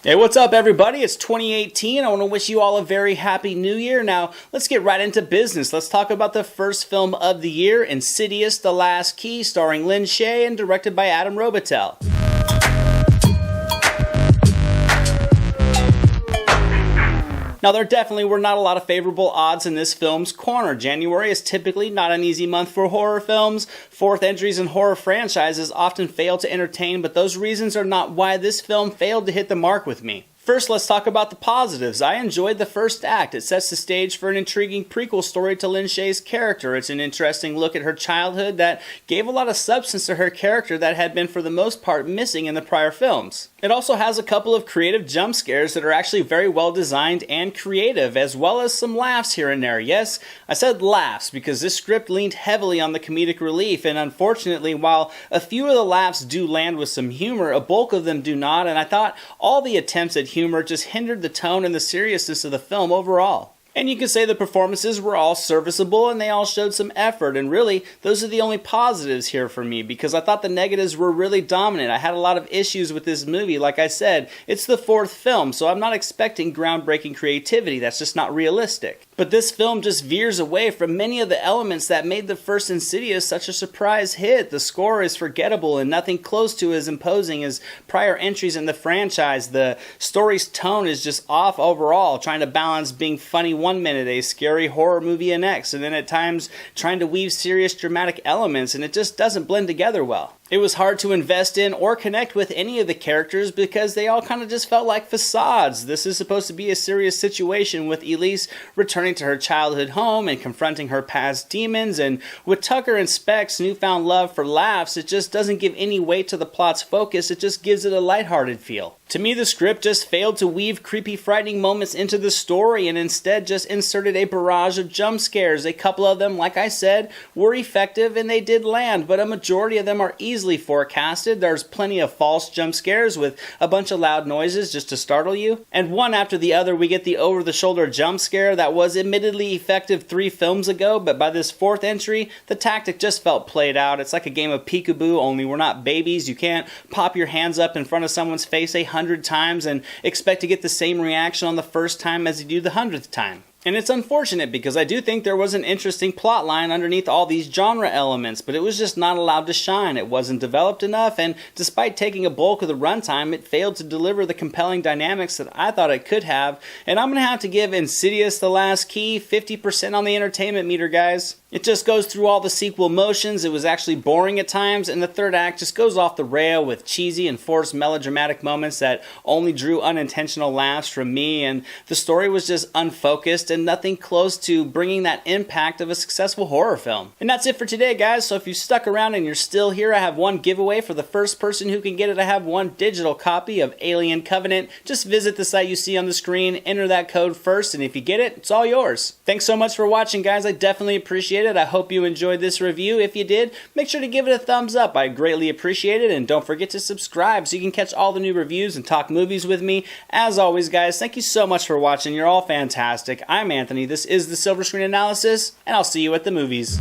Hey, what's up everybody? It's 2018. I want to wish you all a very happy new year. Now, let's get right into business. Let's talk about the first film of the year, Insidious: The Last Key, starring Lin Shaye and directed by Adam Robitel. Now, there definitely were not a lot of favorable odds in this film's corner. January is typically not an easy month for horror films. Fourth entries in horror franchises often fail to entertain, but those reasons are not why this film failed to hit the mark with me. First, let's talk about the positives. I enjoyed the first act. It sets the stage for an intriguing prequel story to Lin Shaye's character. It's an interesting look at her childhood that gave a lot of substance to her character that had been for the most part missing in the prior films. It also has a couple of creative jump scares that are actually very well designed and creative, as well as some laughs here and there. Yes, I said laughs because this script leaned heavily on the comedic relief, and unfortunately, while a few of the laughs do land with some humor, a bulk of them do not, and I thought all the attempts at humor just hindered the tone and the seriousness of the film overall. And you could say the performances were all serviceable and they all showed some effort, and really, those are the only positives here for me because I thought the negatives were really dominant. I had a lot of issues with this movie. Like I said, it's the fourth film, so I'm not expecting groundbreaking creativity. That's just not realistic. But this film just veers away from many of the elements that made the first Insidious such a surprise hit. The score is forgettable and nothing close to as imposing as prior entries in the franchise. The story's tone is just off overall, trying to balance being funny one minute, a scary horror movie the next, and then at times trying to weave serious dramatic elements, and it just doesn't blend together well. It was hard to invest in or connect with any of the characters because they all kind of just felt like facades. This is supposed to be a serious situation with Elise returning to her childhood home and confronting her past demons, and with Tucker and Speck's newfound love for laughs, it just doesn't give any weight to the plot's focus, it just gives it a lighthearted feel. To me, the script just failed to weave creepy, frightening moments into the story and instead just inserted a barrage of jump scares. A couple of them, like I said, were effective and they did land, but a majority of them are easily forecasted. There's plenty of false jump scares with a bunch of loud noises just to startle you. And one after the other, we get the over-the-shoulder jump scare that was admittedly effective 3 films ago, but by this fourth entry, the tactic just felt played out. It's like a game of peekaboo, only we're not babies. You can't pop your hands up in front of someone's face 100 times and expect to get the same reaction on the first time as you do the 100th time. And it's unfortunate because I do think there was an interesting plot line underneath all these genre elements, but it was just not allowed to shine. It wasn't developed enough, and despite taking a bulk of the runtime, it failed to deliver the compelling dynamics that I thought it could have, and I'm going to have to give Insidious: The Last Key 50% on the entertainment meter, guys. It just goes through all the sequel motions. It was actually boring at times, and the third act just goes off the rail with cheesy and forced melodramatic moments that only drew unintentional laughs from me, and the story was just unfocused and nothing close to bringing that impact of a successful horror film. And that's it for today, guys. So if you stuck around and you're still here, I have one giveaway for the first person who can get it. I have one digital copy of Alien Covenant. Just visit the site you see on the screen, enter that code first, and if you get it, it's all yours. Thanks so much for watching, guys. I definitely appreciate it. I hope you enjoyed this review. If you did, make sure to give it a thumbs up. I greatly appreciate it, and don't forget to subscribe so you can catch all the new reviews and talk movies with me. As always, guys, thank you so much for watching. You're all fantastic. I'm Anthony. This is the Silver Screen Analysis, and I'll see you at the movies.